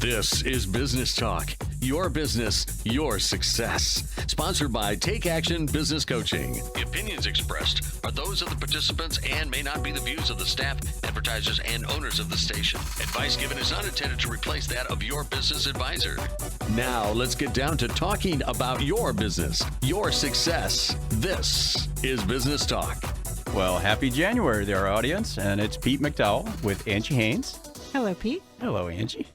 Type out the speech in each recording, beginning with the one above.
This is Business Talk, your business, your success. Sponsored by Take Action Business Coaching. The opinions expressed are those of the participants and may not be the views of the staff, advertisers, and owners of the station. Advice given is not intended to replace that of your business advisor. Now, let's get down to talking about your business, your success. This is Business Talk. Well, happy January there, audience, and it's Pete McDowell with Angie Haynes. Hello, Pete. Hello, Angie.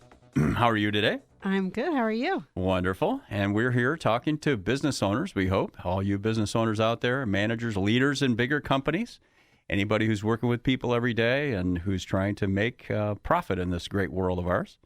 How are you today? I'm good. How are you? Wonderful. And we're here talking to business owners, we hope. All you business owners out there, managers, leaders in bigger companies, anybody who's working with people every day and who's trying to make profit in this great world of ours.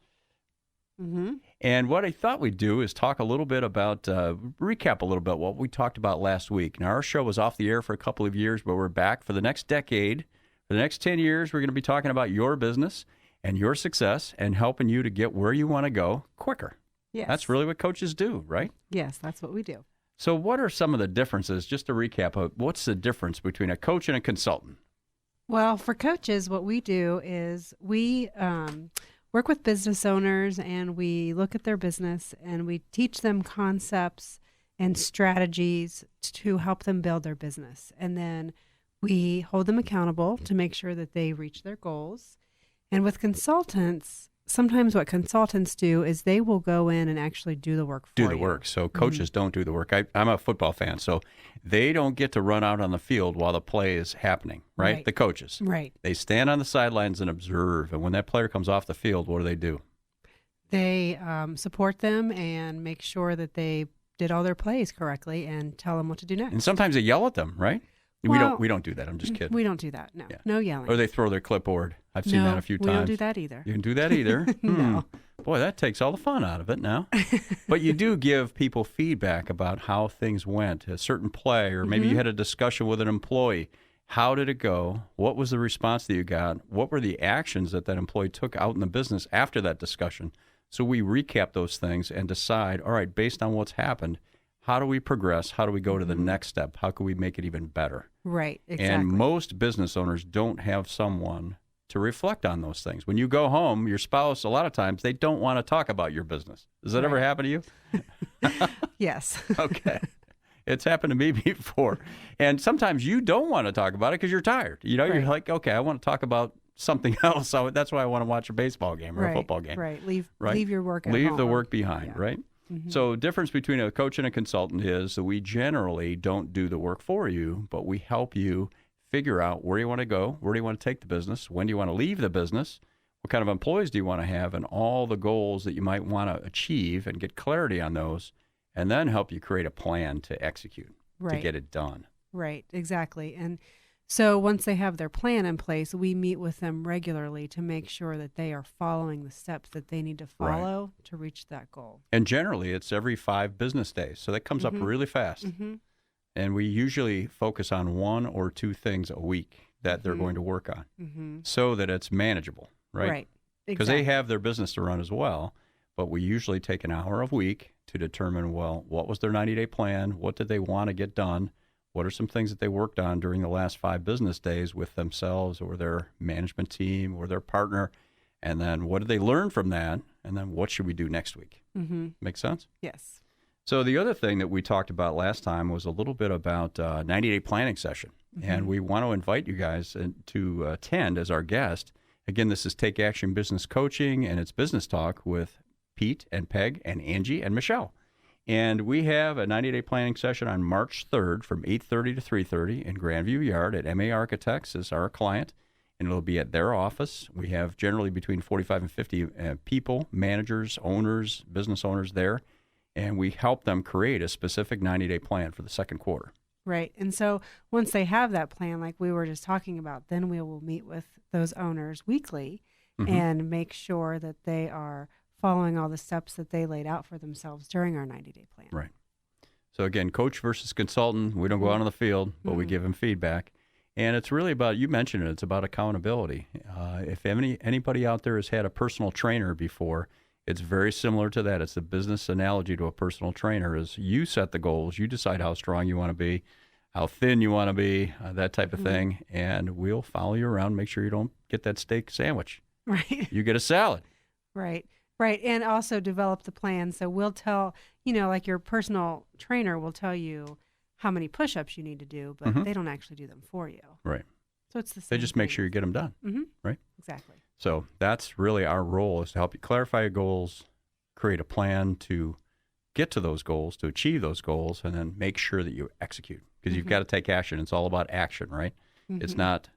Mm-hmm. And what I thought we'd do is talk a little bit about, recap a little bit what we talked about last week. Now, our show was off the air for a couple of years, but we're back for the next decade. For the next 10 years, we're going to be talking about your business and your success and helping you to get where you want to go quicker. Yes. That's really what coaches do, right? Yes, that's what we do. So what are some of the differences, just to recap, what's the difference between a coach and a consultant? Well, for coaches, what we do is we work with business owners and we look at their business and we teach them concepts and strategies to help them build their business. And then we hold them accountable to make sure that they reach their goals. And with consultants, sometimes what consultants do is they will go in and actually do the work for you. Do the work. So coaches don't do the work. I'm a football fan, so they don't get to run out on the field while the play is happening, right? The coaches. Right. They stand on the sidelines and observe. And when that player comes off the field, what do? They support them and make sure that they did all their plays correctly and tell them what to do next. And sometimes they yell at them, right? Well, we don't do that. I'm just kidding. We don't do that. No, Yeah. No yelling. Or they throw their clipboard. I've seen that a few times. We don't do that either. You can do that either? No. Boy, that takes all the fun out of it now. But you do give people feedback about how things went, a certain play, or maybe you had a discussion with an employee. How did it go? What was the response that you got? What were the actions that employee took out in the business after that discussion? So we recap those things and decide, all right, based on what's happened, how do we progress? How do we go to the next step? How can we make it even better? Right, exactly. And most business owners don't have someone to reflect on those things. When you go home, your spouse, a lot of times, they don't want to talk about your business. Does that ever happen to you? Yes. Okay. It's happened to me before. And sometimes you don't want to talk about it because you're tired. You know, you're like, okay, I want to talk about something else. So that's why I want to watch a baseball game or a football game. Right. Leave your work at Leave home. the work behind, right? Mm-hmm. So difference between a coach and a consultant is that we generally don't do the work for you, but we help you figure out where you want to go, where do you want to take the business, when do you want to leave the business, what kind of employees do you want to have, and all the goals that you might want to achieve and get clarity on those, and then help you create a plan to execute, to get it done. Right, exactly. And so once they have their plan in place, we meet with them regularly to make sure that they are following the steps that they need to follow to reach that goal. And generally, it's every 5 business days. So that comes up really fast. And we usually focus on 1 or 2 things a week that they're going to work on so that it's manageable, right? Right, Because they have their business to run as well. But we usually take an hour a week to determine, well, what was their 90-day plan? What did they want to get done? What are some things that they worked on during the last 5 business days with themselves or their management team or their partner? And then what did they learn from that? And then what should we do next week? Make sense? Yes. So the other thing that we talked about last time was a little bit about 90-day planning session. And we want to invite you guys to attend as our guest. Again, this is Take Action Business Coaching, and it's Business Talk with Pete and Peg and Angie and Michelle. And we have a 90-day planning session on March 3rd from 8:30 to 3:30 in Grandview Yard at MA Architects as our client, and it'll be at their office. We have generally between 45 and 50 people, managers, owners, business owners there, and we help them create a specific 90-day plan for the second quarter. Right. And so once they have that plan, like we were just talking about, then we will meet with those owners weekly and make sure that they are following all the steps that they laid out for themselves during our 90-day plan. Right. So again, coach versus consultant. We don't go out on the field, but we give them feedback. And it's really about, you mentioned it, it's about accountability. If anybody out there has had a personal trainer before, it's very similar to that. It's the business analogy to a personal trainer is you set the goals, you decide how strong you want to be, how thin you want to be, that type of thing, and we'll follow you around, make sure you don't get that steak sandwich. Right. You get a salad. Right. Right. And also develop the plan. So we'll tell, like your personal trainer will tell you how many push-ups you need to do, but they don't actually do them for you. Right. So it's the same They just make thing. sure you get them done. Mm-hmm. Right. Exactly. So that's really our role, is to help you clarify your goals, create a plan to get to those goals, to achieve those goals, and then make sure that you execute, because you've got to take action. It's all about action, right? It's not,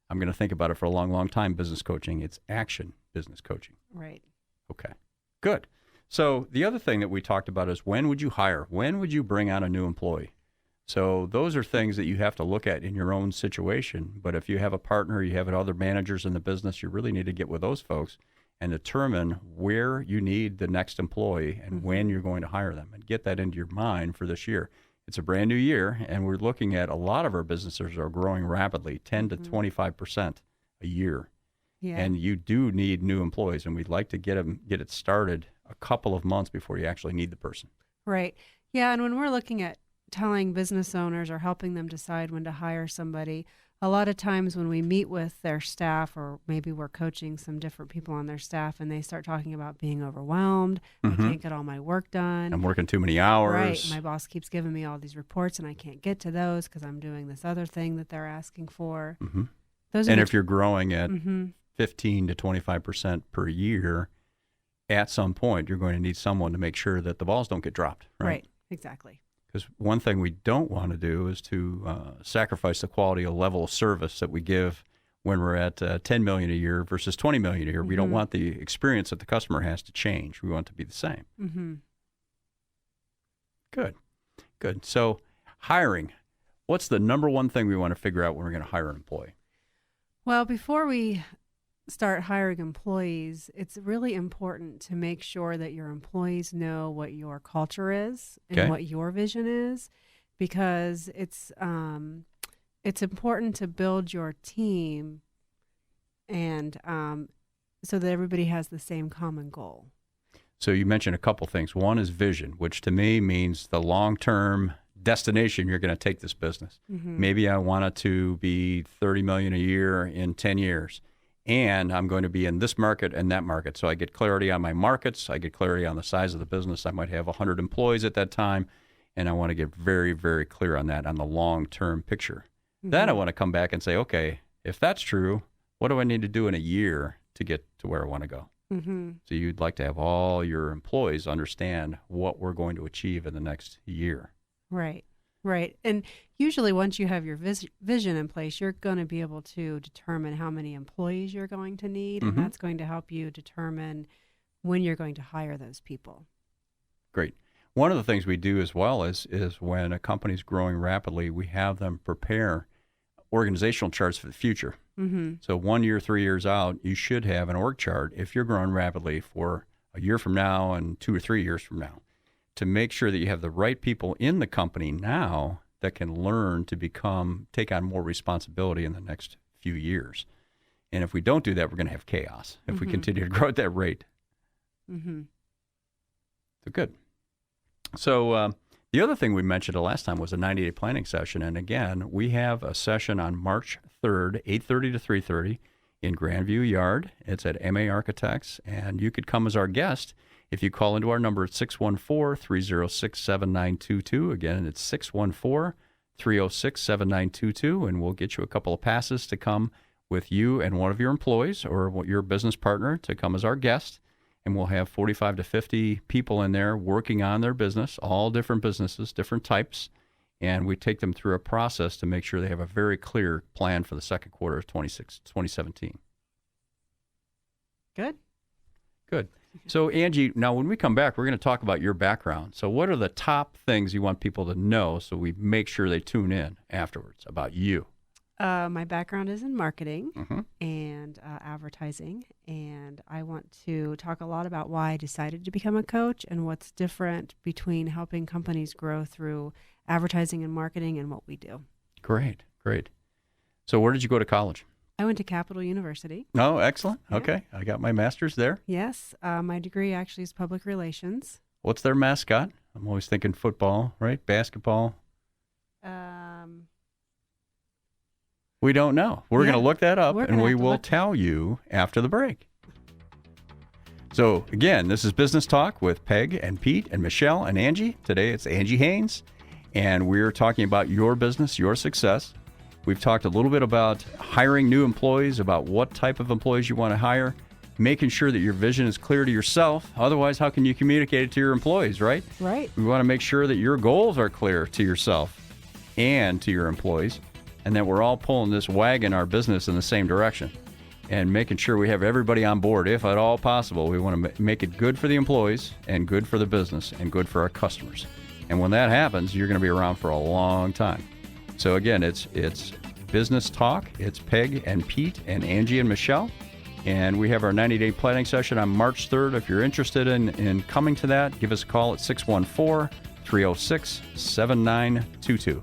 I'm going to think about it for a long, long time, business coaching. It's action business coaching. Right. Okay, good. So the other thing that we talked about is, when would you hire? When would you bring on a new employee? So those are things that you have to look at in your own situation. But if you have a partner, you have other managers in the business, you really need to get with those folks and determine where you need the next employee and when you're going to hire them, and get that into your mind for this year. It's a brand new year, and we're looking at, a lot of our businesses are growing rapidly, 10 to 25% a year. Yeah. And you do need new employees, and we'd like to get it started a couple of months before you actually need the person. Right. Yeah. And when we're looking at telling business owners or helping them decide when to hire somebody, a lot of times when we meet with their staff, or maybe we're coaching some different people on their staff, and they start talking about being overwhelmed, I can't get all my work done. I'm working too many hours. Right. My boss keeps giving me all these reports and I can't get to those because I'm doing this other thing that they're asking for. Those are And the if you're growing at 15 to 25% per year, at some point you're going to need someone to make sure that the balls don't get dropped. Right. Exactly. Because one thing we don't want to do is to sacrifice the quality of level of service that we give when we're at $10 million a year versus $20 million a year. We don't want the experience that the customer has to change. We want it to be the same. Good. So hiring, what's the number one thing we want to figure out when we're going to hire an employee? Well, before we start hiring employees, it's really important to make sure that your employees know what your culture is and what your vision is, because it's important to build your team and so that everybody has the same common goal. So you mentioned a couple things. One is vision, which to me means the long-term destination you're going to take this business. Maybe I want it to be $30 million a year in 10 years. And I'm going to be in this market and that market. So I get clarity on my markets. I get clarity on the size of the business. I might have 100 employees at that time. And I want to get very, very clear on that, on the long-term picture. Then I want to come back and say, okay, if that's true, what do I need to do in a year to get to where I want to go? So you'd like to have all your employees understand what we're going to achieve in the next year. Right. Right. And usually once you have your vision in place, you're going to be able to determine how many employees you're going to need, and that's going to help you determine when you're going to hire those people. Great. One of the things we do as well is when a company's growing rapidly, we have them prepare organizational charts for the future. So 1 year, 3 years out, you should have an org chart if you're growing rapidly for a year from now and 2 or 3 years from now, to make sure that you have the right people in the company now that can learn to take on more responsibility in the next few years. And if we don't do that, we're going to have chaos if we continue to grow at that rate. So good. So the other thing we mentioned the last time was a 90-day planning session. And again, we have a session on March 3rd, 8:30 to 3:30 in Grandview Yard. It's at MA Architects, and you could come as our guest if you call into our number at 614-306-7922. Again, it's 614-306-7922, and we'll get you a couple of passes to come with you and one of your employees or your business partner to come as our guest. And we'll have 45 to 50 people in there working on their business, all different businesses, different types. And we take them through a process to make sure they have a very clear plan for the second quarter of 2017. Good. So, Angie, now when we come back, we're going to talk about your background. So what are the top things you want people to know so we make sure they tune in afterwards about you? My background is in marketing and advertising, and I want to talk a lot about why I decided to become a coach and what's different between helping companies grow through advertising and marketing and what we do. Great. So where did you go to college? I went to Capital University. Oh, excellent. Yeah. Okay. I got my master's there. Yes. My degree actually is public relations. What's their mascot? I'm always thinking football, right? Basketball. We don't know. We're going to look that up, and we will tell you after the break. So, again, this is Business Talk with Peg and Pete and Michelle and Angie. Today it's Angie Haynes, and we're talking about your business, your success. We've talked a little bit about hiring new employees, about what type of employees you want to hire, making sure that your vision is clear to yourself. Otherwise, how can you communicate it to your employees, right? Right. We want to make sure that your goals are clear to yourself and to your employees, and that we're all pulling this wagon, our business, in the same direction. And making sure we have everybody on board, if at all possible. We want to make it good for the employees and good for the business and good for our customers. And when that happens, you're going to be around for a long time. So again, it's Business Talk. It's Peg and Pete and Angie and Michelle. And we have our 90-day planning session on March 3rd. If you're interested in coming to that, give us a call at 614-306-7922.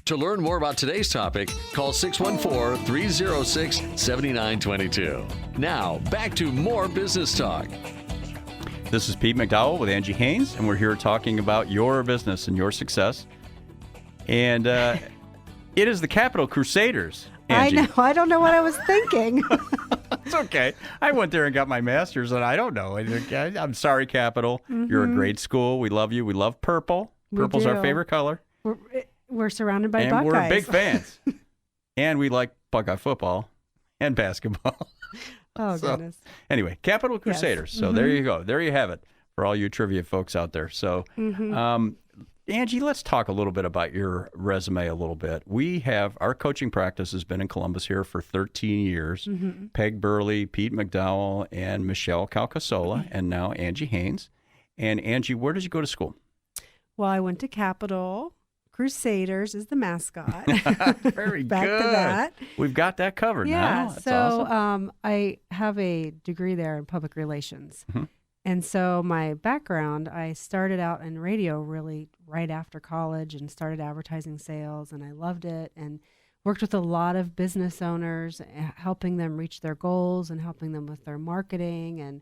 To learn more about today's topic, call 614-306-7922. Now, back to more Business Talk. This is Pete McDowell with Angie Haynes, and we're here talking about your business and your success. And it is the Capital Crusaders, Angie. I know. I don't know what I was thinking. It's okay. I went there and got my master's, and I don't know. I'm sorry, Capital. Mm-hmm. You're a great school. We love you. We love purple. Purple's our favorite color. We're surrounded by and Buckeyes. We're big fans. And we like Buckeye football and basketball. Oh, goodness. Anyway, Capital Crusaders. Yes. So there you go. There you have it for all you trivia folks out there. So, Angie, let's talk a little bit about your resume a little bit. Our coaching practice has been in Columbus here for 13 years. Mm-hmm. Peg Buehrle, Pete McDowell, and Michelle Calcasola, and now Angie Haynes. And Angie, where did you go to school? Well, I went to Capital. Crusaders is the mascot. Very Back good. to that. We've got that covered now. That's so awesome. I have a degree there in public relations. Mm-hmm. And so my background, I started out in radio really right after college and started advertising sales, and I loved it and worked with a lot of business owners, helping them reach their goals and helping them with their marketing, and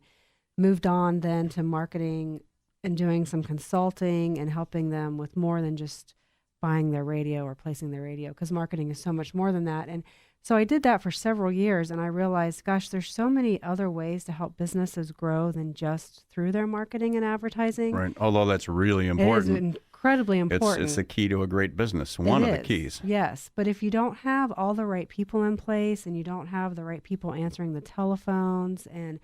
moved on then to marketing and doing some consulting and helping them with more than just buying their radio or placing their radio, because marketing is so much more than that. And so I did that for several years, and I realized, gosh, there's so many other ways to help businesses grow than just through their marketing and advertising. Right. Although that's really important. It is incredibly important. It's the key to a great business. One of the keys. Yes. But if you don't have all the right people in place and you don't have the right people answering the telephones and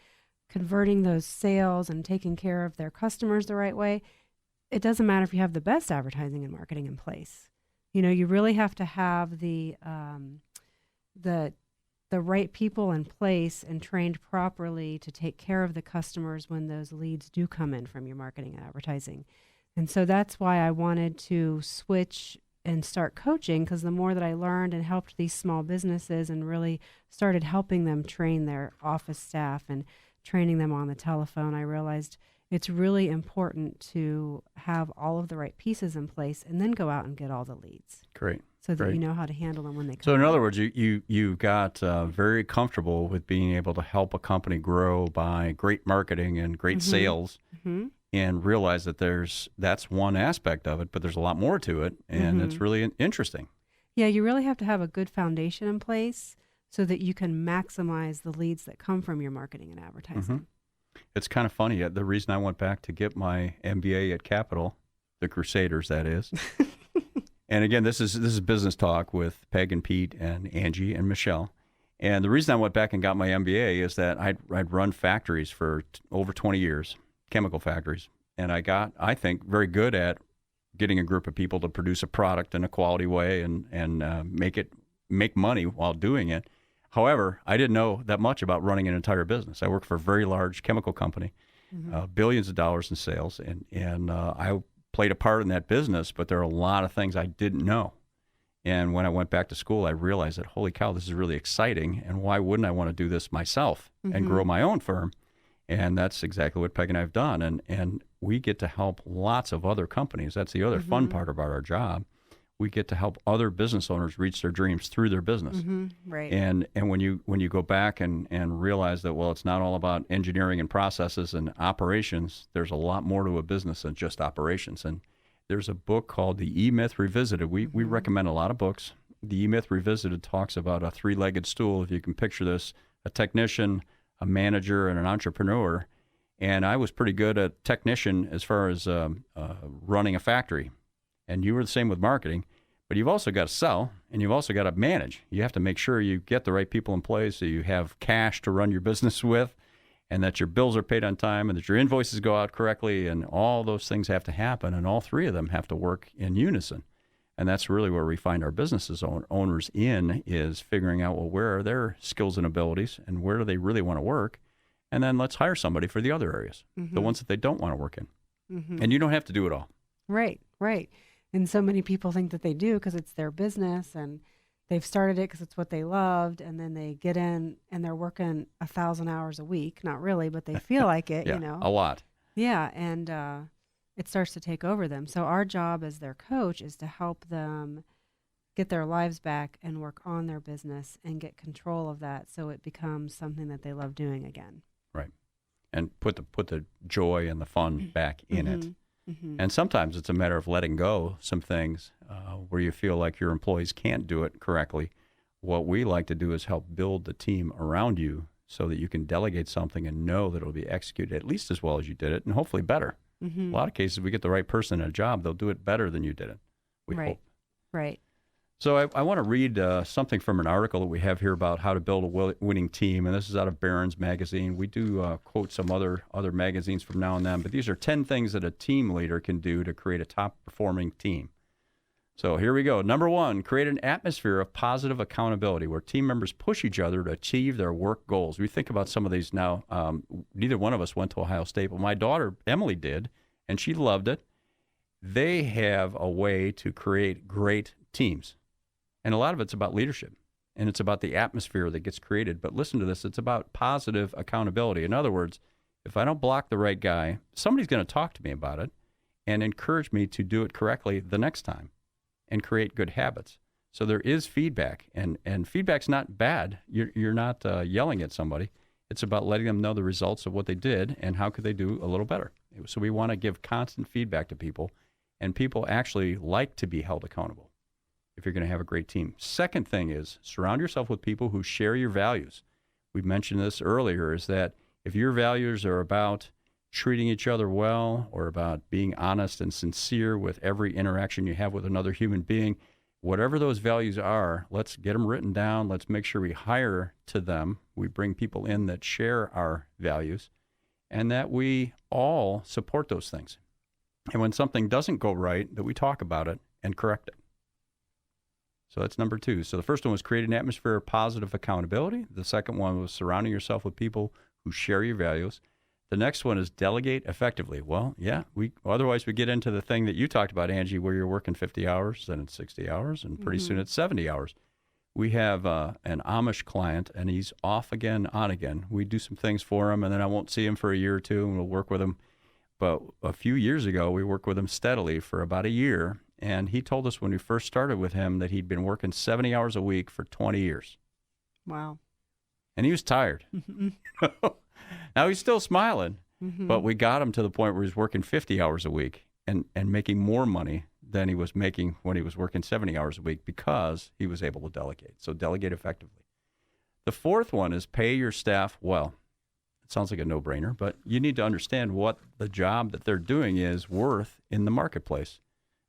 converting those sales and taking care of their customers the right way, it doesn't matter if you have the best advertising and marketing in place. You know, you really have to have the right people in place and trained properly to take care of the customers when those leads do come in from your marketing and advertising. And so that's why I wanted to switch and start coaching, because the more that I learned and helped these small businesses and really started helping them train their office staff and training them on the telephone, I realized it's really important to have all of the right pieces in place and then go out and get all the leads. Great. So that you know how to handle them when they come. So in other words, you got very comfortable with being able to help a company grow by great marketing and great sales, and realize that that's one aspect of it, but there's a lot more to it, and it's really interesting. Yeah, you really have to have a good foundation in place so that you can maximize the leads that come from your marketing and advertising. It's kind of funny. The reason I went back to get my MBA at Capital, the Crusaders, that is. And again, this is Business Talk with Peg and Pete and Angie and Michelle. And the reason I went back and got my MBA is that I'd run factories for over 20 years, chemical factories. And I got, I think, very good at getting a group of people to produce a product in a quality way and make money while doing it. However, I didn't know that much about running an entire business. I worked for a very large chemical company, billions of dollars in sales, and I played a part in that business, but there are a lot of things I didn't know. And when I went back to school, I realized that, holy cow, this is really exciting, and why wouldn't I want to do this myself and grow my own firm? And that's exactly what Peg and I have done, and we get to help lots of other companies. That's the other fun part about our job. We get to help other business owners reach their dreams through their business. Right. And when you go back and realize that, well, it's not all about engineering and processes and operations. There's a lot more to a business than just operations. And there's a book called The E-Myth Revisited. We recommend a lot of books. The E-Myth Revisited talks about a three-legged stool, if you can picture this, a technician, a manager, and an entrepreneur. And I was pretty good at technician as far as running a factory. And you were the same with marketing. But you've also got to sell, and you've also got to manage. You have to make sure you get the right people in place so you have cash to run your business with, and that your bills are paid on time, and that your invoices go out correctly, and all those things have to happen, and all three of them have to work in unison. And that's really where we find our businesses owners in, is figuring out, well, where are their skills and abilities, and where do they really want to work? And then let's hire somebody for the other areas, the ones that they don't want to work in. And you don't have to do it all. Right, right. And so many people think that they do because it's their business and they've started it because it's what they loved. And then they get in and they're working 1,000 hours a week. Not really, but they feel like it, Yeah, you know. a lot. Yeah. And it starts to take over them. So our job as their coach is to help them get their lives back and work on their business and get control of that so it becomes something that they love doing again. Right. And put the joy and the fun back in it. And sometimes it's a matter of letting go some things where you feel like your employees can't do it correctly. What we like to do is help build the team around you so that you can delegate something and know that it'll be executed at least as well as you did it, and hopefully better. A lot of cases, we get the right person in a job, they'll do it better than you did it. We hope. Right. So I want to read something from an article that we have here about how to build a winning team, and this is out of Barron's magazine. We do quote some other magazines from now and then, but these are 10 things that a team leader can do to create a top-performing team. So here we go. Number 1, create an atmosphere of positive accountability where team members push each other to achieve their work goals. We think about some of these now. Neither one of us went to Ohio State, but my daughter, Emily, did, and she loved it. They have a way to create great teams. And a lot of it's about leadership, and it's about the atmosphere that gets created. But listen to this. It's about positive accountability. In other words, if I don't block the right guy, somebody's going to talk to me about it and encourage me to do it correctly the next time and create good habits. So there is feedback, and feedback's not bad. You're not yelling at somebody. It's about letting them know the results of what they did and how could they do a little better. So we want to give constant feedback to people, and people actually like to be held accountable if you're going to have a great team. Second thing is surround yourself with people who share your values. We mentioned this earlier, is that if your values are about treating each other well or about being honest and sincere with every interaction you have with another human being, whatever those values are, let's get them written down. Let's make sure we hire to them. We bring people in that share our values and that we all support those things. And when something doesn't go right, that we talk about it and correct it. So that's number 2. So the first one was create an atmosphere of positive accountability. The second one was surrounding yourself with people who share your values. The next one is delegate effectively. Well, yeah, otherwise we get into the thing that you talked about, Angie, where you're working 50 hours, then it's 60 hours, and pretty soon it's 70 hours. We have an Amish client, and he's off again, on again. We do some things for him, and then I won't see him for a year or two, and we'll work with him. But a few years ago, we worked with him steadily for about a year, and he told us when we first started with him that he'd been working 70 hours a week for 20 years. Wow. And he was tired. Now he's still smiling, but we got him to the point where he's working 50 hours a week and making more money than he was making when he was working 70 hours a week because he was able to delegate. So delegate effectively. The fourth one is pay your staff well. It sounds like a no-brainer, but you need to understand what the job that they're doing is worth in the marketplace.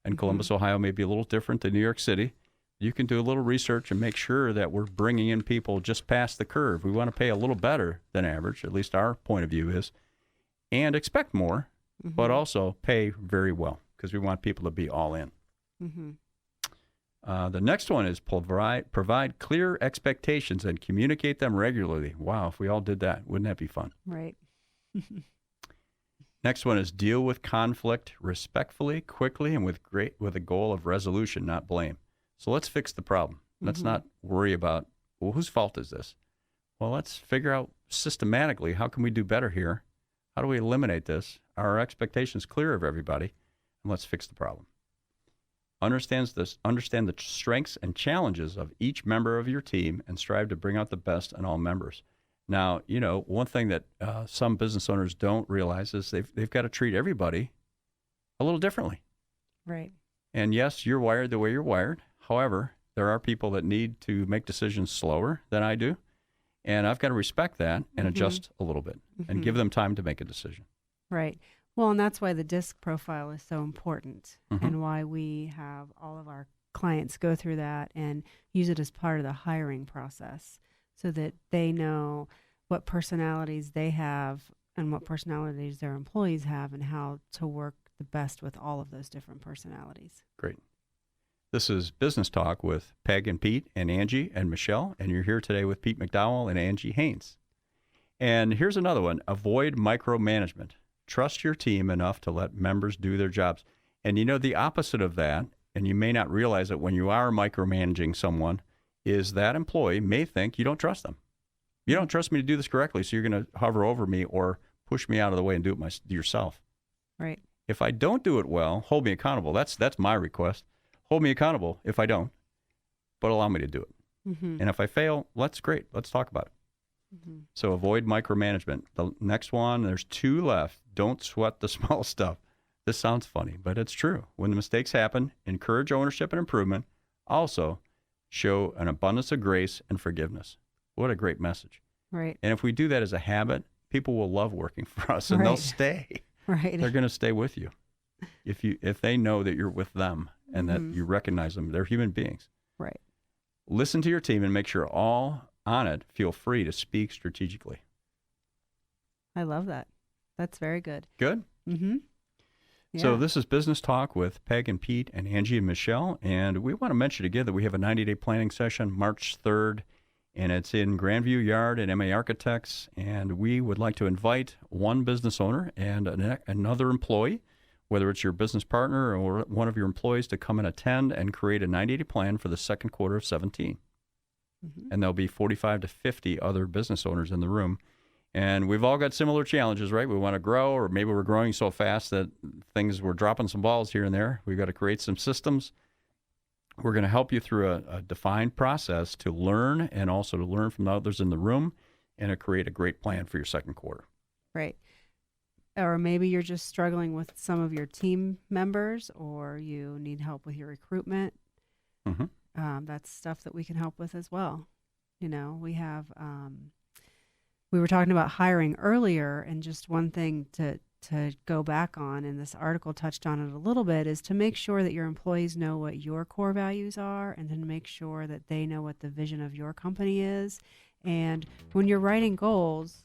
And Columbus, Ohio may be a little different than New York City. You can do a little research and make sure that we're bringing in people just past the curve. We want to pay a little better than average, at least our point of view is, and expect more, but also pay very well because we want people to be all in. The next one is provide clear expectations and communicate them regularly. Wow, if we all did that, wouldn't that be fun? Right. Next one is deal with conflict respectfully, quickly, and with a goal of resolution, not blame. So let's fix the problem. Let's not worry about, well, whose fault is this? Well, let's figure out systematically, how can we do better here? How do we eliminate this? Are our expectations clear of everybody? And let's fix the problem. Understand the strengths and challenges of each member of your team and strive to bring out the best in all members. Now, one thing that some business owners don't realize is they've got to treat everybody a little differently. Right. And yes, you're wired the way you're wired. However, there are people that need to make decisions slower than I do. And I've got to respect that and adjust a little bit and give them time to make a decision. Right. Well, and that's why the DISC profile is so important and why we have all of our clients go through that and use it as part of the hiring process so that they know what personalities they have and what personalities their employees have and how to work the best with all of those different personalities. Great. This is Business Talk with Peg and Pete and Angie and Michelle, and you're here today with Pete McDowell and Angie Haynes. And here's another one. Avoid micromanagement. Trust your team enough to let members do their jobs. And you know, the opposite of that, and you may not realize it when you are micromanaging someone, is that employee may think you don't trust them. You don't trust me to do this correctly, so you're going to hover over me or push me out of the way and do it yourself. Right. If I don't do it well, hold me accountable. That's my request. Hold me accountable if I don't, but allow me to do it. And if I fail, that's great. Let's talk about it. So avoid micromanagement. The next one, there's 2 left. Don't sweat the small stuff. This sounds funny, but it's true. When the mistakes happen, encourage ownership and improvement. Also, show an abundance of grace and forgiveness. What a great message. Right. And if we do that as a habit, people will love working for us and they'll stay. Right. They're going to stay with you if they know that you're with them and that you recognize them. They're human beings. Right. Listen to your team and make sure all on it feel free to speak strategically. I love that. That's very good. Good? Mm-hmm. Yeah. So this is Business Talk with Peg and Pete and Angie and Michelle. And we want to mention again that we have a 90-day planning session March 3rd, and it's in Grandview Yard at MA Architects. And we would like to invite one business owner and another employee, whether it's your business partner or one of your employees, to come and attend and create a 90-day plan for the second quarter of 17. And there'll be 45 to 50 other business owners in the room. And we've all got similar challenges, right? We want to grow, or maybe we're growing so fast that we're dropping some balls here and there. We've got to create some systems. We're going to help you through a defined process to learn and also to learn from others in the room and to create a great plan for your second quarter. Right. Or maybe you're just struggling with some of your team members, or you need help with your recruitment. That's stuff that we can help with as well. You know, we have, we were talking about hiring earlier, and just one thing to go back on, and this article touched on it a little bit, is to make sure that your employees know what your core values are, and then make sure that they know what the vision of your company is. And when you're writing goals,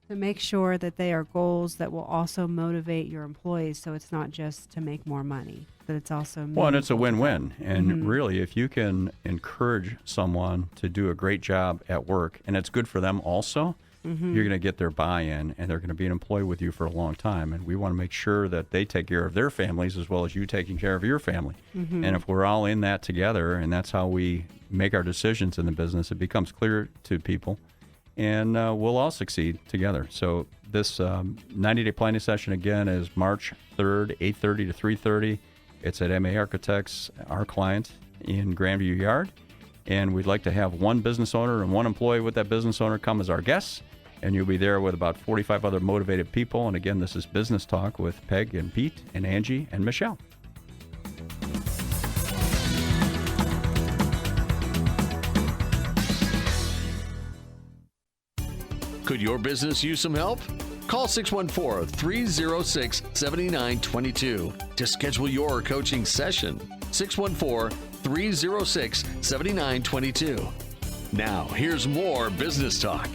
to make sure that they are goals that will also motivate your employees, so it's not just to make more money, that it's also well, and it's a meaningful to win-win. And really, if you can encourage someone to do a great job at work, and it's good for them also, you're going to get their buy-in, and they're going to be an employee with you for a long time. And we want to make sure that they take care of their families as well as you taking care of your family. And if we're all in that together, and that's how we make our decisions in the business, it becomes clear to people. And we'll all succeed together. So this 90-day planning session, again, is March 3rd, 8:30 to 3:30. It's at MA Architects, our client, in Grandview Yard. And we'd like to have one business owner and one employee with that business owner come as our guests. And you'll be there with about 45 other motivated people. And again, this is Business Talk with Peg and Pete and Angie and Michelle. Could your business use some help? Call 614-306-7922 to schedule your coaching session. 614-306-7922. Now, here's more Business Talk.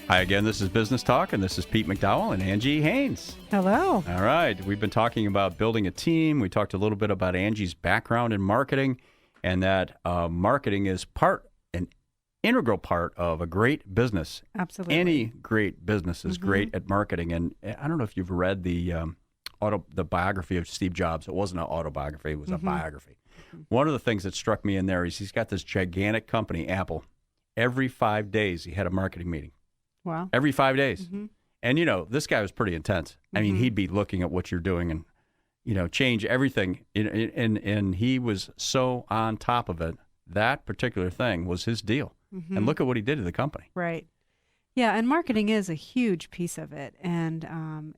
Hi again, this is Business Talk, and this is Pete McDowell and Angie Haynes. Hello. All right, we've been talking about building a team. We talked a little bit about Angie's background in marketing, and that marketing is an integral part of a great business. Absolutely. Any great business is great at marketing. And I don't know if you've read the biography of Steve Jobs. It wasn't an autobiography, it was a biography. One of the things that struck me in there is he's got this gigantic company, Apple. Every 5 days he had a marketing meeting. Wow. Every 5 days. And, you know, this guy was pretty intense. I mean, he'd be looking at what you're doing and, you know, change everything. And he was so on top of it. That particular thing was his deal. And look at what he did to the company. Right. Yeah, and marketing is a huge piece of it. And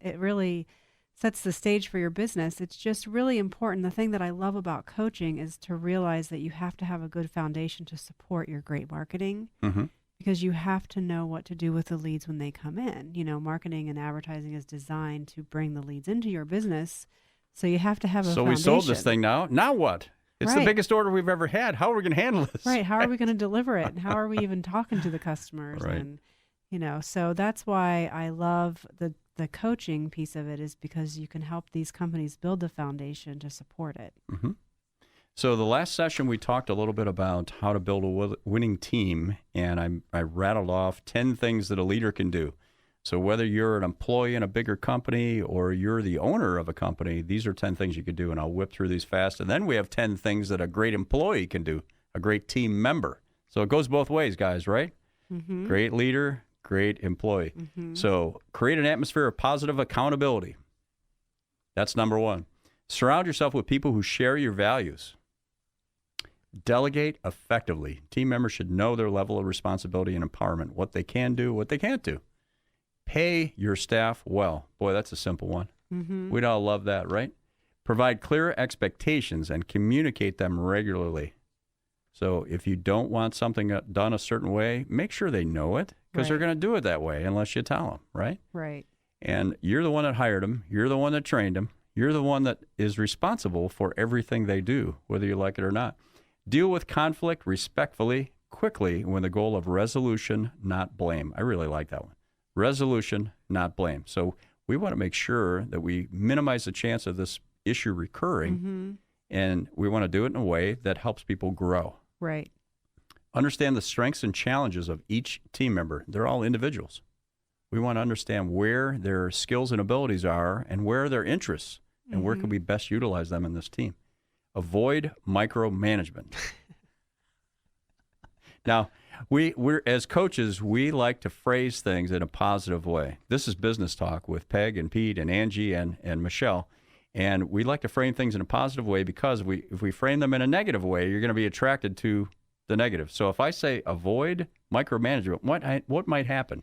it really, sets the stage for your business. It's just really important. The thing that I love about coaching is to realize that you have to have a good foundation to support your great marketing. Mm-hmm. Because you have to know what to do with the leads when they come in. You know, marketing and advertising is designed to bring the leads into your business. So you have to have a So foundation. we sold this thing now. Now what? It's the Right. biggest order we've ever had. How are we going to handle this? Right. How are we going to deliver it? And how are we even talking to the customers? Right. And, you know, so that's why I love the coaching piece of it, is because you can help these companies build the foundation to support it. Mm-hmm. So the last session, we talked a little bit about how to build a winning team, and I rattled off 10 things that a leader can do. So whether you're an employee in a bigger company or you're the owner of a company, these are 10 things you could do, and I'll whip through these fast. And then we have 10 things that a great employee can do, a great team member. So it goes both ways, guys, right? Mm-hmm. Great leader, great employee. Mm-hmm. So create an atmosphere of positive accountability. That's number one. Surround yourself with people who share your values. Delegate effectively. Team members should know their level of responsibility and empowerment, what they can do, what they can't do. Pay your staff well. Boy, that's a simple one. Mm-hmm. We'd all love that, right? Provide clear expectations and communicate them regularly. So if you don't want something done a certain way, make sure they know it, because they're Right. going to do it that way unless you tell them, right? Right. And you're the one that hired them. You're the one that trained them. You're the one that is responsible for everything they do, whether you like it or not. Deal with conflict respectfully, quickly, with the goal of resolution, not blame. I really like that one. Resolution, not blame. So we want to make sure that we minimize the chance of this issue recurring, Mm-hmm. and we want to do it in a way that helps people grow. Right. Understand the strengths and challenges of each team member. They're all individuals. We want to understand where their skills and abilities are and where their interests, and where can we best utilize them in this team. Avoid micromanagement. Now, we're as coaches, we like to phrase things in a positive way. This is business talk with Peg and Pete and Angie and Michelle. And we like to frame things in a positive way, because if we frame them in a negative way, you're going to be attracted to the negative. So if I say avoid micromanagement, what might happen?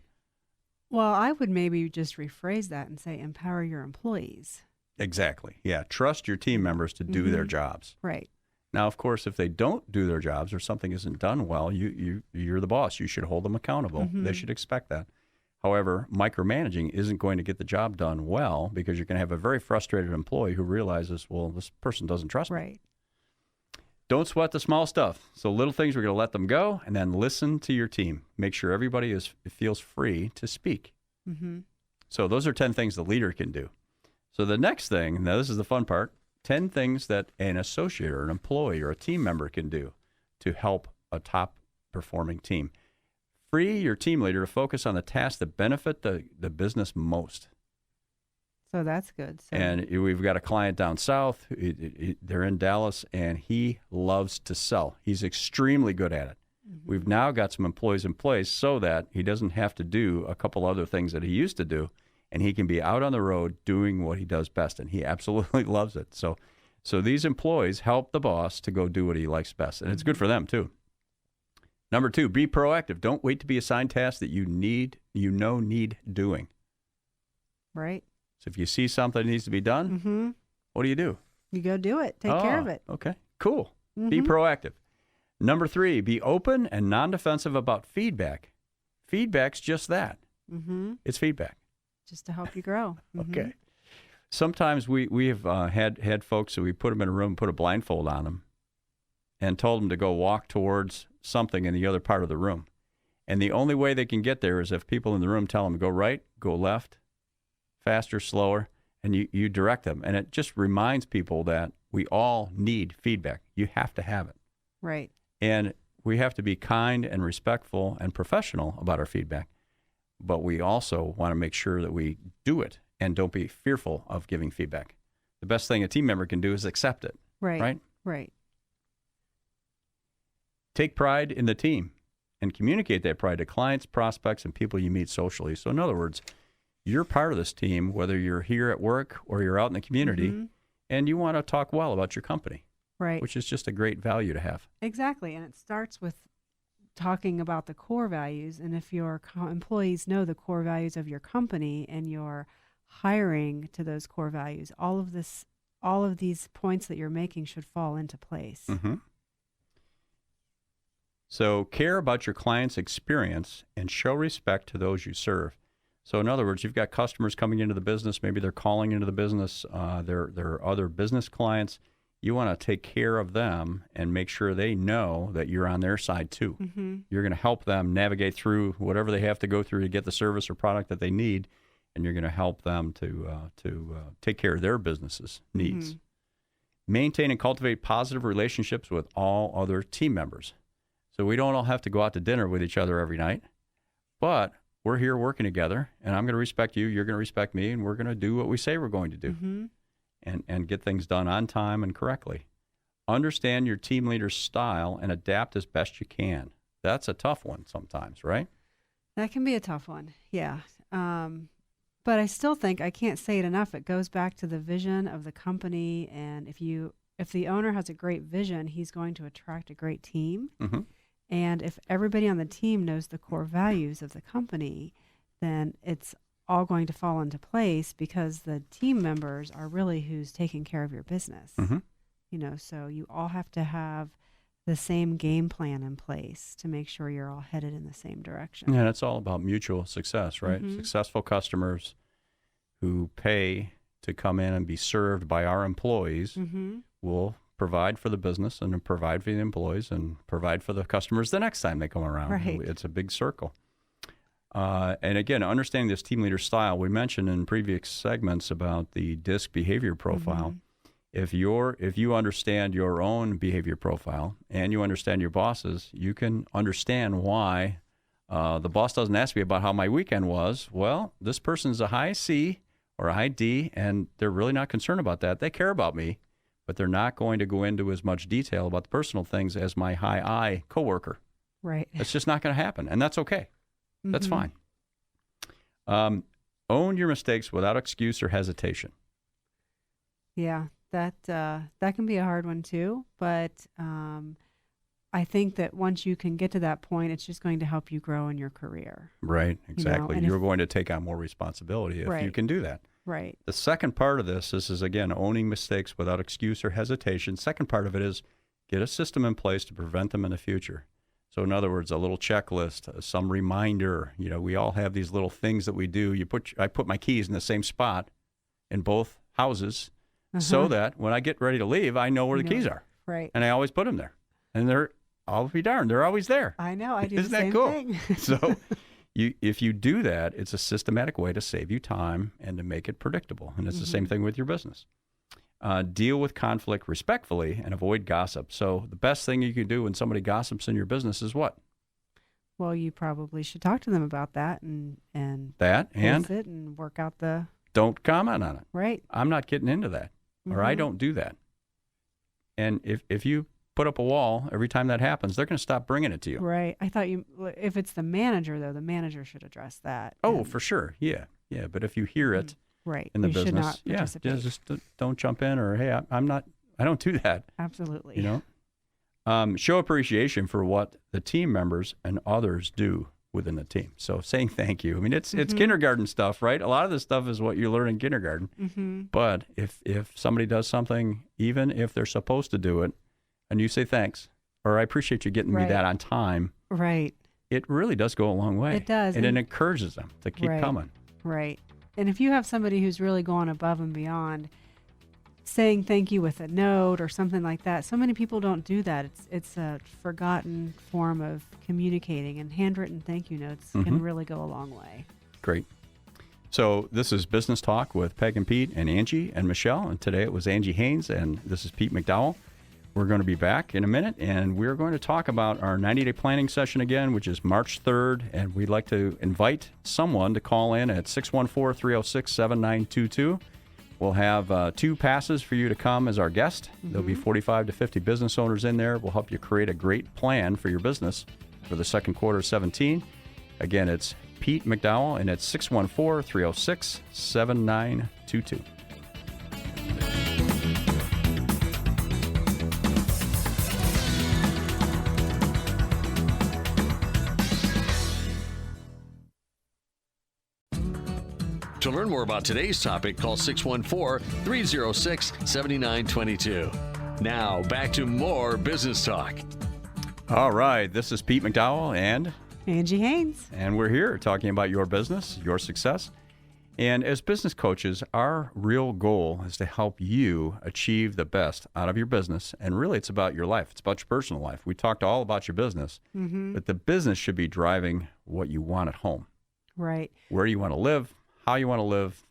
Well, I would maybe just rephrase that and say empower your employees. Exactly. Yeah. Trust your team members to do their jobs. Right. Now, of course, if they don't do their jobs or something isn't done well, you're the boss. You should hold them accountable. They should expect that. However, micromanaging isn't going to get the job done well, because you're going to have a very frustrated employee who realizes, well, this person doesn't trust me. Right. Don't sweat the small stuff. So little things, we're going to let them go, and then listen to your team. Make sure everybody feels free to speak. Mm-hmm. So those are 10 things the leader can do. So the next thing, now this is the fun part, 10 things that an associate or an employee or a team member can do to help a top-performing team. Free your team leader to focus on the tasks that benefit the business most. So that's good. So, And we've got a client down south. They're in Dallas, and he loves to sell. He's extremely good at it. We've now got some employees in place so that he doesn't have to do a couple other things that he used to do, and he can be out on the road doing what he does best, and he absolutely loves it. So these employees help the boss to go do what he likes best, and it's good for them too. Number 2, be proactive. Don't wait to be assigned tasks that you need doing. right. So if you see something that needs to be done, Mm-hmm. what do? You go do it. Take care of it. Okay, cool. Be proactive. Number 3, be open and non-defensive about feedback. Feedback's just that. Mm-hmm. It's feedback. Just to help you grow. Mm-hmm. Okay. Sometimes we have had folks that we put them in a room, put a blindfold on them, and told them to go walk towards something in the other part of the room. And the only way they can get there is if people in the room tell them to go right, go left, faster, slower, and you direct them. And it just reminds people that we all need feedback. You have to have it. Right. And we have to be kind and respectful and professional about our feedback. But we also want to make sure that we do it and don't be fearful of giving feedback. The best thing a team member can do is accept it. Right. Right? Right. Take pride in the team and communicate that pride to clients, prospects, and people you meet socially. So in other words, you're part of this team, whether you're here at work or you're out in the community, and you want to talk well about your company, Right. which is just a great value to have. Exactly. And it starts with talking about the core values. And if your employees know the core values of your company and your hiring to those core values, all of these points that you're making should fall into place. Mm-hmm. So care about your client's experience and show respect to those you serve. So in other words, you've got customers coming into the business. Maybe they're calling into the business. They're other business clients. You want to take care of them and make sure they know that you're on their side too. Mm-hmm. You're going to help them navigate through whatever they have to go through to get the service or product that they need, and you're going to help them to take care of their business's needs. Mm-hmm. Maintain and cultivate positive relationships with all other team members. So we don't all have to go out to dinner with each other every night, but we're here working together, and I'm going to respect you, you're going to respect me, and we're going to do what we say we're going to do. Mm-hmm. And get things done on time and correctly. Understand your team leader's style and adapt as best you can. That's a tough one sometimes, right? That can be a tough one, yeah. But I still think, I can't say it enough, it goes back to the vision of the company, and if the owner has a great vision, he's going to attract a great team. Mm-hmm. And if everybody on the team knows the core values of the company, then it's all going to fall into place, because the team members are really who's taking care of your business. Mm-hmm. So you all have to have the same game plan in place to make sure you're all headed in the same direction. Yeah, it's all about mutual success, right? Mm-hmm. Successful customers who pay to come in and be served by our employees mm-hmm. will provide for the business and provide for the employees and provide for the customers the next time they come around. Right. It's a big circle. And again, understanding this team leader style, we mentioned in previous segments about the DISC behavior profile. Mm-hmm. If you understand your own behavior profile and you understand your boss's, you can understand why the boss doesn't ask me about how my weekend was. Well, this person's a high C or a high D, and they're really not concerned about that. They care about me, but they're not going to go into as much detail about the personal things as my high I coworker. Right. It's just not going to happen, and that's okay. That's fine. Own your mistakes without excuse or hesitation. Yeah, that can be a hard one too. But I think that once you can get to that point, it's just going to help you grow in your career. Right, exactly. You're going to take on more responsibility if you can do that. Right. The second part of this is, again, owning mistakes without excuse or hesitation. Second part of it is get a system in place to prevent them in the future. So in other words, a little checklist, some reminder. We all have these little things that we do. I put my keys in the same spot in both houses so that when I get ready to leave, I know where the keys are. Right. And I always put them there. And I'll be darned, they're always there. I know. I do Isn't the same that cool? thing. So if you do that, it's a systematic way to save you time and to make it predictable. And it's the same thing with your business. Deal with conflict respectfully and avoid gossip. So the best thing you can do when somebody gossips in your business is what? Well, you probably should talk to them about that and sit and work out the... Don't comment on it. Right. I'm not getting into that, or I don't do that. And if you put up a wall every time that happens, they're going to stop bringing it to you. Right. I thought if it's the manager, though, the manager should address that. Oh, for sure. Yeah. Yeah. But if you hear it, right. in the you business, should not participate. just don't jump in, or hey, I don't do that. Absolutely. Show appreciation for what the team members and others do within the team. So saying thank you. I mean, it's kindergarten stuff, right? A lot of this stuff is what you learn in kindergarten. Mm-hmm. But if somebody does something, even if they're supposed to do it, and you say thanks, or I appreciate you getting me that on time, right? It really does go a long way. It does, and it encourages them to keep coming. Right. And if you have somebody who's really going above and beyond, saying thank you with a note or something like that, so many people don't do that. It's a forgotten form of communicating, and handwritten thank you notes can really go a long way. Great. So this is Business Talk with Peg and Pete and Angie and Michelle, and today it was Angie Haynes, and this is Pete McDowell. We're going to be back in a minute, and we're going to talk about our 90-day planning session again, which is March 3rd, and we'd like to invite someone to call in at 614-306-7922. We'll have 2 passes for you to come as our guest. There'll be 45 to 50 business owners in there. We'll help you create a great plan for your business for the second quarter of 17. Again, it's Pete McDowell, and it's 614-306-7922. To learn more about today's topic, call 614-306-7922. Now, back to more business talk. All right, this is Pete McDowell and Angie Haynes. And we're here talking about your business, your success. And as business coaches, our real goal is to help you achieve the best out of your business. And really, it's about your life. It's about your personal life. We talked all about your business, but the business should be driving what you want at home. Right. Where you want to live, how you want to live,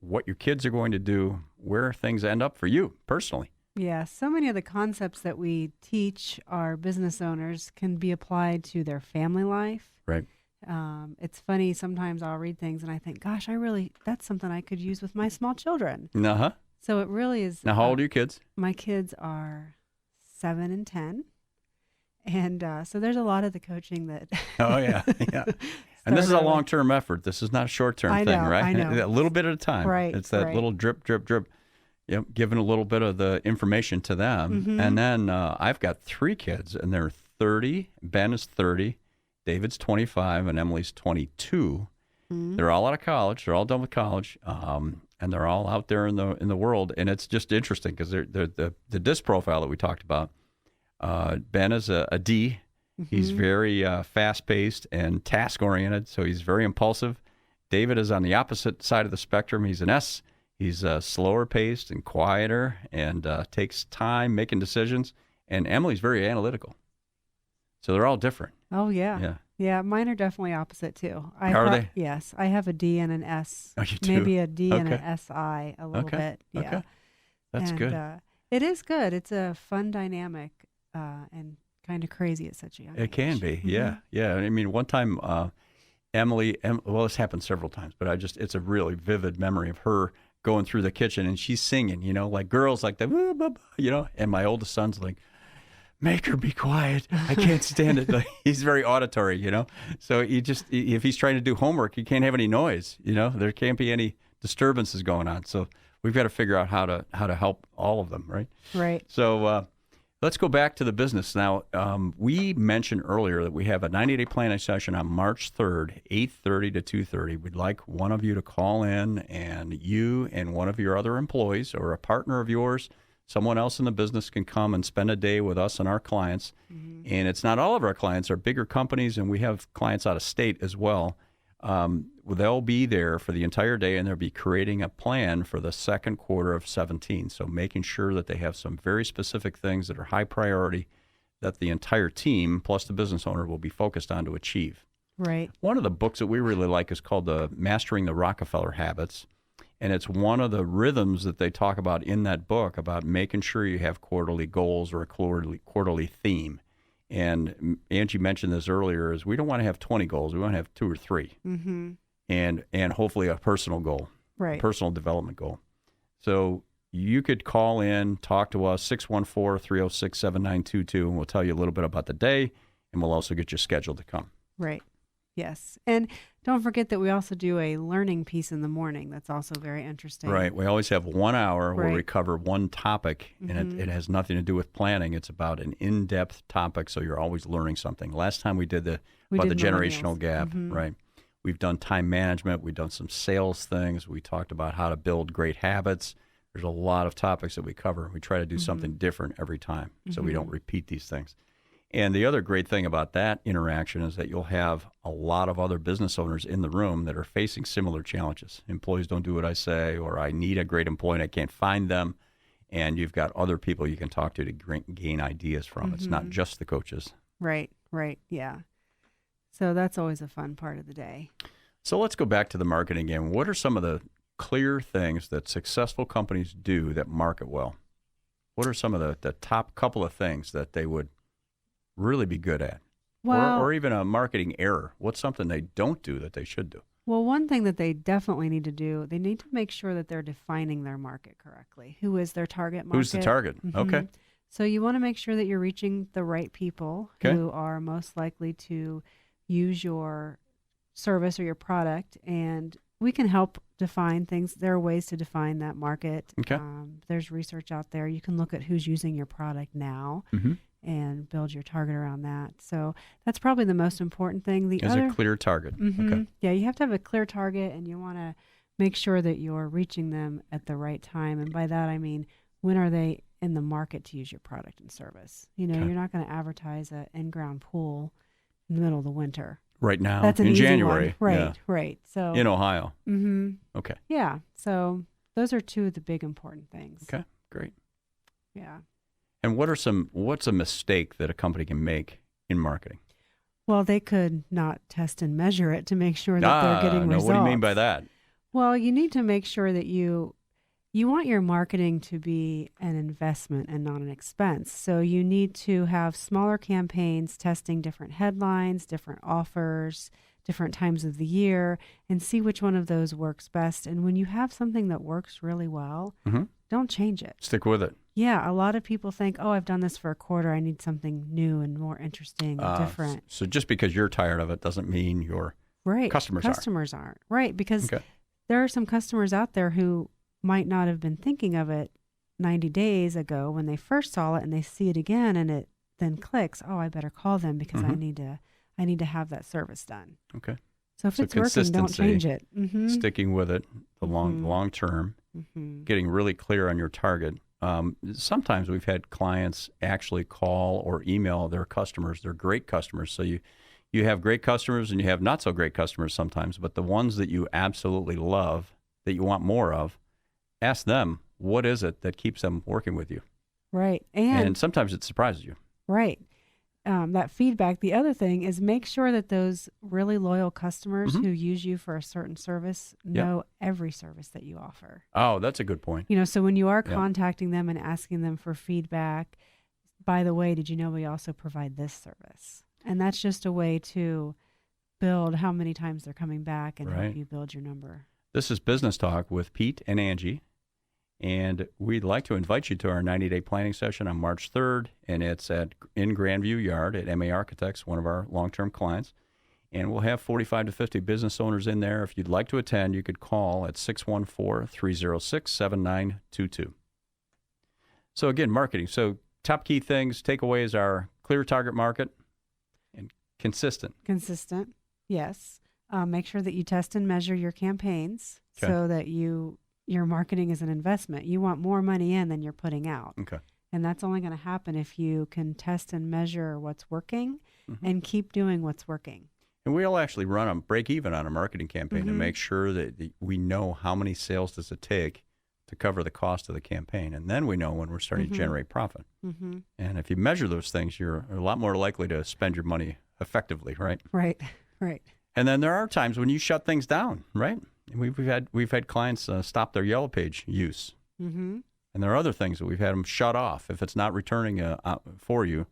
what your kids are going to do, where things end up for you personally. Yeah, so many of the concepts that we teach our business owners can be applied to their family life. Right. It's funny, sometimes I'll read things and I think, gosh, that's something I could use with my small children. Uh-huh. So it really is. Now, how old are your kids? My kids are 7 and 10. And so there's a lot of the coaching that. Oh, yeah. Yeah. And this is a long-term effort. This is not a short-term thing, right? I know. A little bit at a time. Right. It's that little drip, drip, drip. Yep, giving a little bit of the information to them. And then I've got 3 kids, and they're 30. Ben is 30. David's 25, and Emily's 22. They're all out of college. They're all done with college, and they're all out there in the world. And it's just interesting because they're the disc profile that we talked about. Ben is a D. He's very fast-paced and task-oriented, so he's very impulsive. David is on the opposite side of the spectrum. He's an S. He's slower-paced and quieter and takes time making decisions. And Emily's very analytical. So they're all different. Oh, yeah. Yeah. Yeah, mine are definitely opposite, too. Are they? Yes. I have a D and an S. Oh, you do? Maybe a D and an Okay. SI a little bit. Yeah. Okay. That's good. It is good. It's a fun dynamic and kind of crazy at such a young age. It can be, yeah. Yeah. I mean, one time, Emily, well, this happened several times, but it's a really vivid memory of her going through the kitchen and she's singing, like girls like that, and my oldest son's like, make her be quiet. I can't stand it. Like, he's very auditory, So if he's trying to do homework, he can't have any noise, There can't be any disturbances going on. So we've got to figure out how to help all of them, right? Right. So let's go back to the business now. We mentioned earlier that we have a 90-day planning session on March 3rd, 8:30 to 2:30. We'd like one of you to call in, and you and one of your other employees or a partner of yours, someone else in the business can come and spend a day with us and our clients. And it's not all of our clients. They're bigger companies, and we have clients out of state as well. They'll be there for the entire day, and they'll be creating a plan for the second quarter of 17. So making sure that they have some very specific things that are high priority that the entire team plus the business owner will be focused on to achieve. Right. One of the books that we really like is called Mastering the Rockefeller Habits. And it's one of the rhythms that they talk about in that book about making sure you have quarterly goals or a quarterly theme. And Angie mentioned this earlier, is we don't want to have 20 goals. We want to have 2 or 3. And hopefully a personal goal, Right. a personal development goal. So you could call in, talk to us, 614-306-7922, and we'll tell you a little bit about the day, and we'll also get you scheduled to come. Right. Yes. And don't forget that we also do a learning piece in the morning. That's also very interesting. Right. We always have 1 hour where we Right. cover one topic, and it has nothing to do with planning. It's about an in-depth topic, so you're always learning something. Last time we did the generational millennials. gap, right? We've done time management. We've done some sales things. We talked about how to build great habits. There's a lot of topics that we cover. We try to do something different every time so we don't repeat these things. And the other great thing about that interaction is that you'll have a lot of other business owners in the room that are facing similar challenges. Employees don't do what I say, or I need a great employee and I can't find them. And you've got other people you can talk to gain ideas from. It's not just the coaches. Right. Right. Yeah. So that's always a fun part of the day. So let's go back to the marketing again. What are some of the clear things that successful companies do that market well? What are some of the top couple of things that they would really be good at? Well, or even a marketing error. What's something they don't do that they should do? Well, one thing that they definitely need to do, they need to make sure that they're defining their market correctly. Who is their target market? Who's the target? Okay. So you want to make sure that you're reaching the right people who are most likely to use your service or your product, and we can help define things. There are ways to define that market. Okay. There's research out there. You can look at who's using your product now and build your target around that. So that's probably the most important thing. The Is other, a clear target. Okay. Yeah, you have to have a clear target, and you want to make sure that you're reaching them at the right time. And by that, I mean, when are they in the market to use your product and service? You know, Okay. you're not going to advertise an in-ground pool in the middle of the winter. Right now, That's an in easy January. one. Right, Yeah. right. So In Ohio. Okay. yeah. So those are two of the big important things. Okay. Great. Yeah. And what's a mistake that a company can make in marketing? Well, they could not test and measure it to make sure that they're getting results. What do you mean by that? Well, you need to make sure that you want your marketing to be an investment and not an expense. So you need to have smaller campaigns testing different headlines, different offers, different times of the year, and see which one of those works best. And when you have something that works really well, don't change it. Stick with it. Yeah, a lot of people think, oh, I've done this for a quarter. I need something new and more interesting and different. So just because you're tired of it doesn't mean your customers aren't. Right, because Okay. there are some customers out there who might not have been thinking of it 90 days ago when they first saw it, and they see it again and it then clicks, oh, I better call them because I need to have that service done. Okay. So if it's working, don't change it. Sticking with it, the long term, getting really clear on your target. Sometimes we've had clients actually call or email their customers. They're great customers. So you have great customers and you have not so great customers sometimes, but the ones that you absolutely love, that you want more of, ask them, what is it that keeps them working with you? Right. And sometimes it surprises you. Right. That feedback. The other thing is make sure that those really loyal customers who use you for a certain service know every service that you offer. Oh, that's a good point. You know, so when you are contacting them and asking them for feedback, by the way, did you know we also provide this service? And that's just a way to build how many times they're coming back and help you build your number. This is Business Talk with Pete and Angie. And we'd like to invite you to our 90-day planning session on March 3rd, and it's in Grandview Yard at MA Architects, one of our long-term clients. And we'll have 45 to 50 business owners in there. If you'd like to attend, you could call at 614-306-7922. So again, marketing. So top key things, takeaways are clear target market and consistent. Consistent, yes. Make sure that you test and measure your campaigns so that your marketing is an investment. You want more money in than you're putting out. Okay. And that's only going to happen if you can test and measure what's working and keep doing what's working. And we'll actually run a break even on a marketing campaign to make sure that we know how many sales does it take to cover the cost of the campaign. And then we know when we're starting to generate profit. And if you measure those things, you're a lot more likely to spend your money effectively, right? Right. And then there are times when you shut things down, right? We've had clients stop their Yellow Page use, and there are other things that we've had them shut off if it's not returning for you.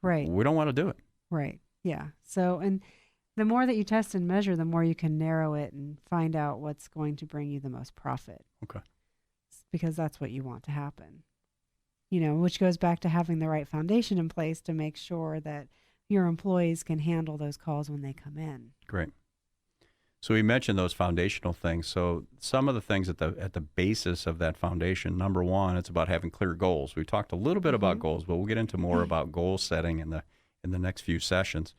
Right. We don't want to do it. Right. Yeah. So, and the more that you test and measure, the more you can narrow it and find out what's going to bring you the most profit. Okay. Because that's what you want to happen. You know, which goes back to having the right foundation in place to make sure that your employees can handle those calls when they come in. Great. So we mentioned those foundational things. So some of the things at the basis of that foundation, number one, it's about having clear goals. We talked a little bit about goals, but we'll get into more about goal setting in the next few sessions.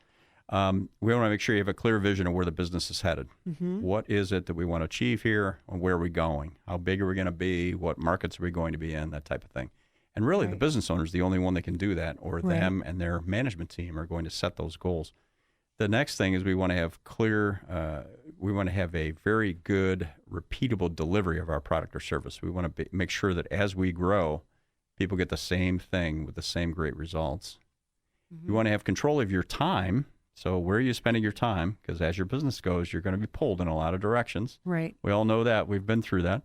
We want to make sure you have a clear vision of where the business is headed. What is it that we want to achieve here, and where are we going? How big are we going to be? What markets are we going to be in? That type of thing. And really, the business owner is the only one that can do that, or them and their management team are going to set those goals. The next thing is we want to have we want to have a very good, repeatable delivery of our product or service. We want to make sure that as we grow, people get the same thing with the same great results. You want to have control of your time. So where are you spending your time? Because as your business goes, you're going to be pulled in a lot of directions. Right. We all know that. We've been through that.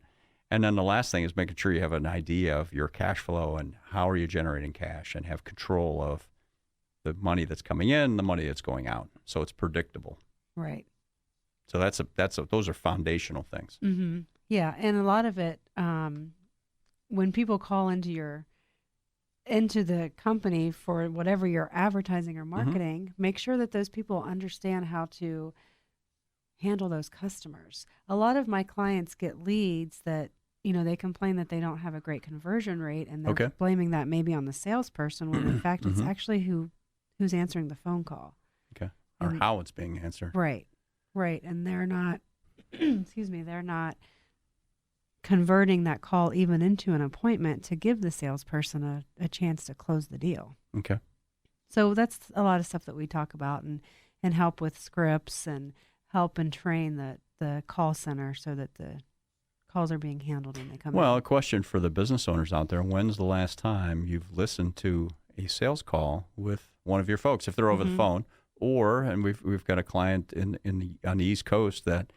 And then the last thing is making sure you have an idea of your cash flow and how are you generating cash, and have control of the money that's coming in, the money that's going out. So it's predictable. Right. So those are foundational things. Yeah. And a lot of it, when people call into the company for whatever you're advertising or marketing, make sure that those people understand how to handle those customers. A lot of my clients get leads that they complain that they don't have a great conversion rate, and they're Okay. blaming that maybe on the salesperson when in fact it's actually who's answering the phone call. Okay. Or how it's being answered. Right. And they're not, they're not converting that call even into an appointment to give the salesperson a chance to close the deal. Okay. So that's a lot of stuff that we talk about and help with scripts and help and train the call center so that the calls are being handled when they come Well, in. a question for the business owners out there. When's the last time you've listened to a sales call with one of your folks, if they're over the phone, and we've got a client on the East Coast that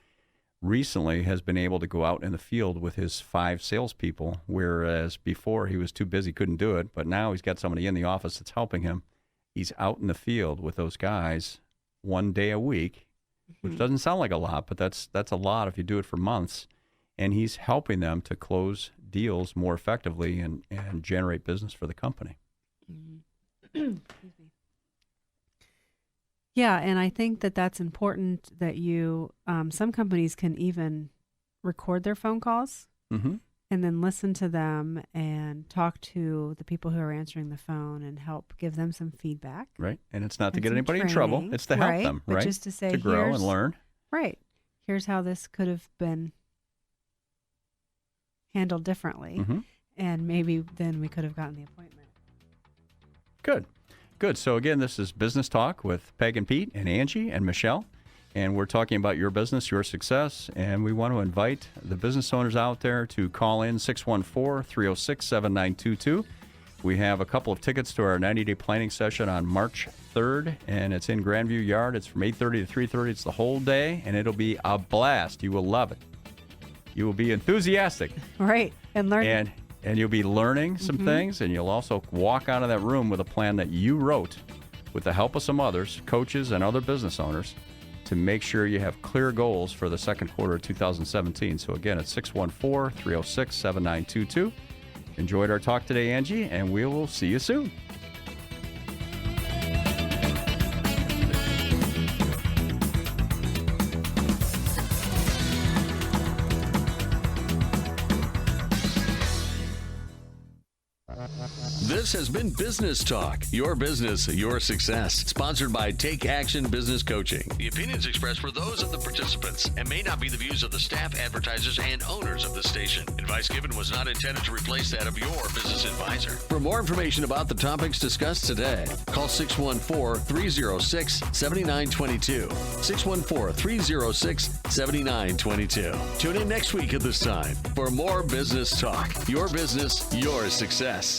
recently has been able to go out in the field with his 5 salespeople, whereas before he was too busy, couldn't do it. But now he's got somebody in the office that's helping him. He's out in the field with those guys 1 day a week, which doesn't sound like a lot, but that's a lot if you do it for months. And he's helping them to close deals more effectively and generate business for the company. Excuse me. Yeah, and I think that that's important that you, some companies can even record their phone calls and then listen to them and talk to the people who are answering the phone and help give them some feedback. Right. And it's not to get some anybody in trouble. training, It's to help them, but right? just to say, to grow here's- and learn. Right. Here's how this could have been handled differently. And maybe then we could have gotten the appointment. Good. So again, this is Business Talk with Peg and Pete and Angie and Michelle. And we're talking about your business, your success. And we want to invite the business owners out there to call in 614-306-7922. We have a couple of tickets to our 90-day planning session on March 3rd, and it's in Grandview Yard. It's from 8:30 to 3:30. It's the whole day, and it'll be a blast. You will love it. You will be enthusiastic. Right. And learn. And you'll be learning some things, and you'll also walk out of that room with a plan that you wrote with the help of some others, coaches and other business owners, to make sure you have clear goals for the second quarter of 2017. So again, it's 614-306-7922. Enjoyed our talk today, Angie, and we will see you soon. This has been Business Talk, your business, your success. Sponsored by Take Action Business Coaching. The opinions expressed were those of the participants and may not be the views of the staff, advertisers, and owners of the station. Advice given was not intended to replace that of your business advisor. For more information about the topics discussed today, call 614-306-7922. 614-306-7922. Tune in next week at this time for more Business Talk, your business, your success.